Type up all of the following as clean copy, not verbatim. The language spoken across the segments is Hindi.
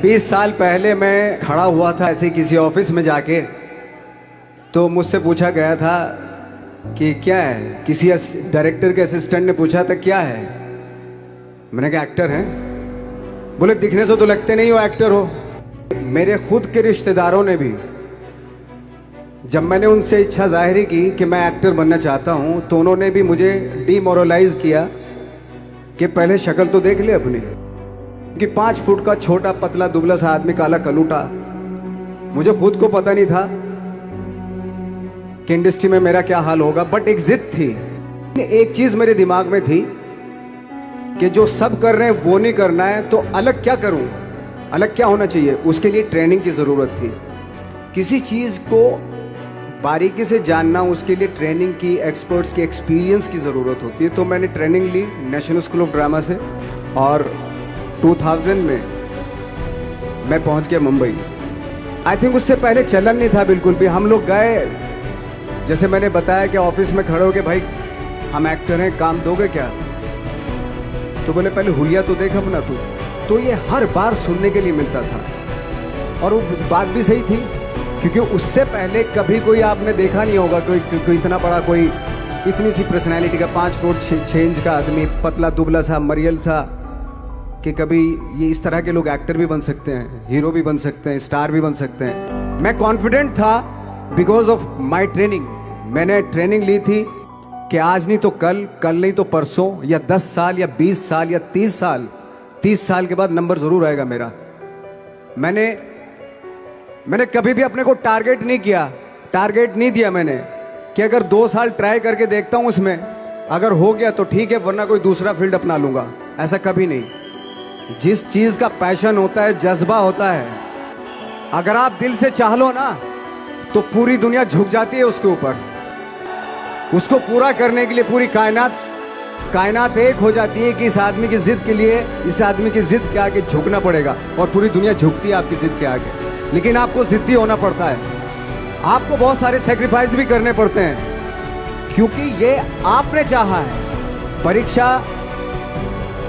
20 साल पहले मैं खड़ा हुआ था ऐसे किसी ऑफिस में जाके, तो मुझसे पूछा गया था कि क्या है। किसी डायरेक्टर के असिस्टेंट ने पूछा था क्या है। मैंने कहा एक्टर हैं। बोले दिखने से तो लगते नहीं हो एक्टर हो। मेरे खुद के रिश्तेदारों ने भी, जब मैंने उनसे इच्छा जाहिर की कि मैं एक्टर बनना चाहता हूं, तो उन्होंने भी मुझे डीमोरलाइज किया कि पहले शक्ल तो देख ले अपनी। कि 5 फुट का छोटा पतला दुबला सा आदमी, काला कलूटा। मुझे खुद को पता नहीं था कि इंडस्ट्री में मेरा क्या हाल होगा, बट एक जिद थी। एक चीज मेरे दिमाग में थी कि जो सब कर रहे हैं वो नहीं करना है, तो अलग क्या करूं, अलग क्या होना चाहिए। उसके लिए ट्रेनिंग की जरूरत थी। किसी चीज को बारीकी से जानना, उसके लिए ट्रेनिंग की, एक्सपर्ट्स की, एक्सपीरियंस की ज़रूरत होती है। तो मैंने ट्रेनिंग ली नेशनल स्कूल ऑफ ड्रामा से, और 2000 में मैं पहुंच गया मुंबई। आई थिंक उससे पहले चलन नहीं था बिल्कुल भी। हम लोग गए, जैसे मैंने बताया कि ऑफिस में खड़े हो के, भाई हम एक्टर हैं, काम दोगे क्या। तो बोले पहले हुलिया तो देख अपना तू। तो ये हर बार सुनने के लिए मिलता था, और वो बात भी सही थी, क्योंकि उससे पहले कभी कोई आपने देखा नहीं होगा कोई इतना बड़ा, कोई इतनी सी पर्सनैलिटी का 5 फुट 6 इंच का आदमी, पतला दुबला सा मरियल सा, कि कभी ये इस तरह के लोग एक्टर भी बन सकते हैं, हीरो भी बन सकते हैं, स्टार भी बन सकते हैं। मैं कॉन्फिडेंट था बिकॉज ऑफ माई ट्रेनिंग। मैंने ट्रेनिंग ली थी कि आज नहीं तो कल, कल नहीं तो परसों, या 10 साल या 20 साल या 30 साल, 30 साल के बाद नंबर जरूर आएगा मेरा। मैंने कभी भी अपने को टारगेट नहीं किया, टारगेट नहीं दिया मैंने कि अगर 2 साल ट्राई करके देखता हूं, उसमें अगर हो गया तो ठीक है, वरना कोई दूसरा फील्ड अपना लूंगा। ऐसा कभी नहीं। जिस चीज का पैशन होता है, जज्बा होता है, अगर आप दिल से चाह लो ना, तो पूरी दुनिया झुक जाती है उसके ऊपर। उसको पूरा करने के लिए पूरी कायनात एक हो जाती है कि इस आदमी की जिद के लिए, इस आदमी की जिद के आगे झुकना पड़ेगा, और पूरी दुनिया झुकती है आपकी जिद के आगे। लेकिन आपको जिद्दी होना पड़ता है, आपको बहुत सारे सेक्रीफाइस भी करने पड़ते हैं, क्योंकि ये आपने चाहा है। परीक्षा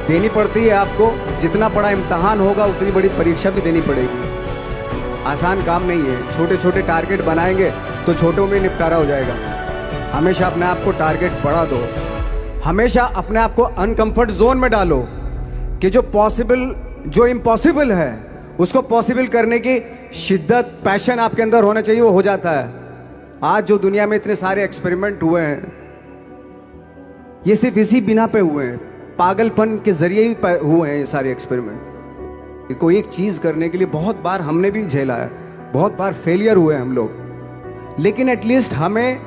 देनी पड़ती है आपको, जितना बड़ा इम्तहान होगा उतनी बड़ी परीक्षा भी देनी पड़ेगी। आसान काम नहीं है। छोटे छोटे टारगेट बनाएंगे तो छोटों में निपटारा हो जाएगा। हमेशा अपने आप को टारगेट बढ़ा दो, हमेशा अपने आप को अनकंफर्ट जोन में डालो, कि जो इम्पॉसिबल है उसको पॉसिबल करने की शिद्दत, पैशन आपके अंदर होना चाहिए, वो हो जाता है। आज जो दुनिया में इतने सारे एक्सपेरिमेंट हुए हैं, ये सिर्फ इसी बिना पे हुए हैं, पागलपन के जरिए ही हुए हैं ये सारे एक्सपेरिमेंट। कोई एक चीज करने के लिए बहुत बार हमने भी झेला है, बहुत बार फेलियर हुए हम लोग, लेकिन एटलीस्ट हमें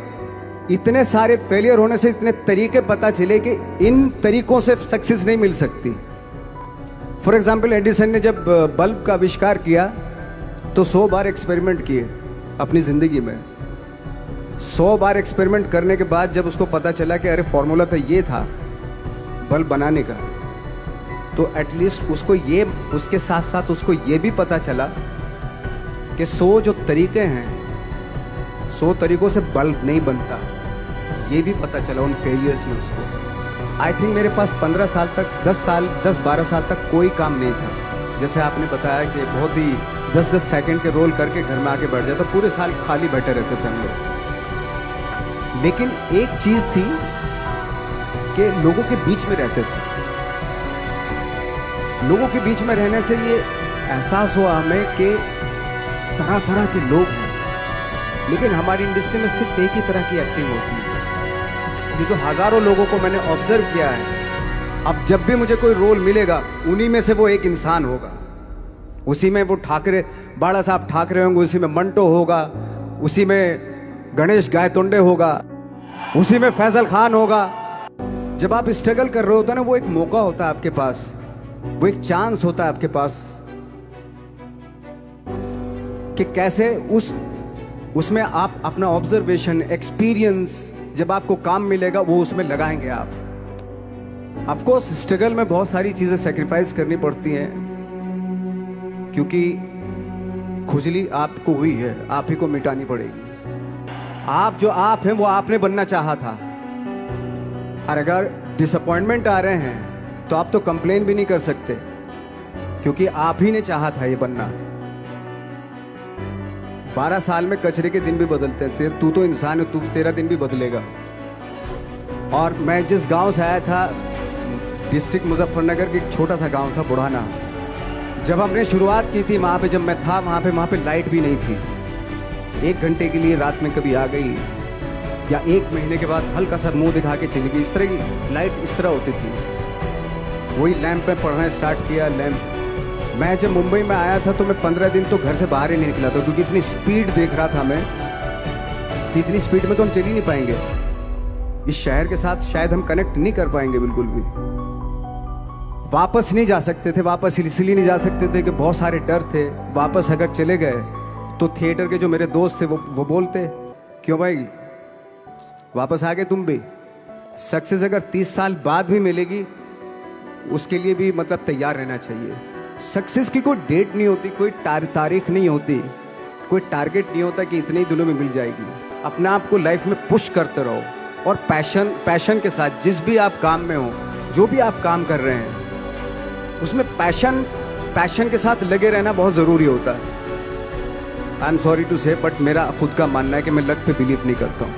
इतने सारे फेलियर होने से इतने तरीके पता चले कि इन तरीकों से सक्सेस नहीं मिल सकती। फॉर एग्जाम्पल, एडिसन ने जब बल्ब का आविष्कार किया तो 100 बार एक्सपेरिमेंट किए अपनी जिंदगी में। 100 बार एक्सपेरिमेंट करने के बाद जब उसको पता चला कि अरे फॉर्मूला तो ये था बल्ब बनाने का, तो एटलीस्ट उसको ये, उसके साथ साथ उसको ये भी पता चला कि 100 जो तरीके हैं, 100 तरीकों से बल्ब नहीं बनता। ये भी पता चला उन फेलियर्स में उसको। आई थिंक मेरे पास 15 साल तक, 10-12 साल तक कोई काम नहीं था। जैसे आपने बताया कि बहुत ही 10-10 सेकंड के रोल करके घर में आके बैठ जाता, पूरे साल खाली बैठे रहते थे हम लोग। लेकिन एक चीज थी कि लोगों के बीच में रहते थे। लोगों के बीच में रहने से ये एहसास हुआ हमें कि तरह तरह के लोग हैं, लेकिन हमारी इंडस्ट्री में सिर्फ एक ही तरह की एक्टिंग होती है। ये जो हजारों लोगों को मैंने ऑब्जर्व किया है, अब जब भी मुझे कोई रोल मिलेगा, उन्हीं में से वो एक इंसान होगा। उसी में वो ठाकरे, बाला साहब ठाकरे होंगे, उसी में मंटो होगा, उसी में गणेश गायतोंडे होगा, उसी में फैजल खान होगा। जब आप स्ट्रगल कर रहे होते हैं ना, वो एक मौका होता है आपके पास, वो एक चांस होता है आपके पास कि कैसे उसमें आप अपना ऑब्जर्वेशन, एक्सपीरियंस, जब आपको काम मिलेगा वो उसमें लगाएंगे आप। ऑफ कोर्स स्ट्रगल में बहुत सारी चीजें सेक्रीफाइस करनी पड़ती हैं, क्योंकि खुजली आपको हुई है, आप ही को मिटानी पड़ेगी। आप जो आप हैं वो आपने बनना चाहा था, और अगर डिसअपॉइंटमेंट आ रहे हैं तो आप तो कंप्लेन भी नहीं कर सकते। क्योंकि आप ही ने चाहा था ये बनना। 12 साल में कचरे के दिन भी बदलते हैं, तू तो इंसान है, तू तेरा दिन भी बदलेगा। और मैं जिस गांव से आया था, डिस्ट्रिक्ट मुजफ्फरनगर, एक छोटा सा गांव था बुढ़ाना। जब हमने शुरुआत की थी वहाँ पे, जब मैं था वहाँ पे लाइट भी नहीं थी। 1 घंटे के लिए रात में कभी आ गई, या 1 महीने के बाद हल्का सा मुंह दिखा के चली गई। इस तरह की लाइट इस तरह होती थी। वही लैंप में पढ़ना स्टार्ट किया, लैंप। मैं जब मुंबई में आया था तो मैं 15 दिन तो घर से बाहर ही नहीं निकला था, क्योंकि इतनी स्पीड देख रहा था मैं कि इतनी स्पीड में तो हम चल ही नहीं पाएंगे। इस शहर के साथ शायद हम कनेक्ट नहीं कर पाएंगे बिल्कुल भी। वापस नहीं जा सकते थे, वापस इसलिए नहीं जा सकते थे कि बहुत सारे डर थे। वापस अगर चले गए तो थिएटर के जो मेरे दोस्त थे वो बोलते, क्यों भाई वापस आ गए तुम भी। सक्सेस अगर 30 साल बाद भी मिलेगी, उसके लिए भी मतलब तैयार रहना चाहिए। सक्सेस की कोई डेट नहीं होती, कोई तारीख नहीं होती, कोई टारगेट नहीं होता कि इतने ही दिनों में मिल जाएगी। अपने आप को लाइफ में पुश करते रहो, और पैशन के साथ जिस भी आप काम में हो, जो भी आप काम कर रहे हैं, उसमें पैशन के साथ लगे रहना बहुत ज़रूरी होता है। आई एम सॉरी टू से, बट मेरा खुद का मानना है कि मैं लक पे बिलीव नहीं करता हूँ।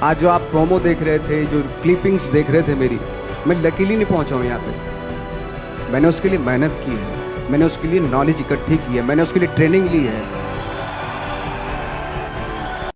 आज जो आप प्रोमो देख रहे थे, जो क्लिपिंग्स देख रहे थे मेरी, मैं लकीली नहीं पहुंचा हूँ यहाँ पे। मैंने उसके लिए मेहनत की है, मैंने उसके लिए नॉलेज इकट्ठी की है, मैंने उसके लिए ट्रेनिंग ली है।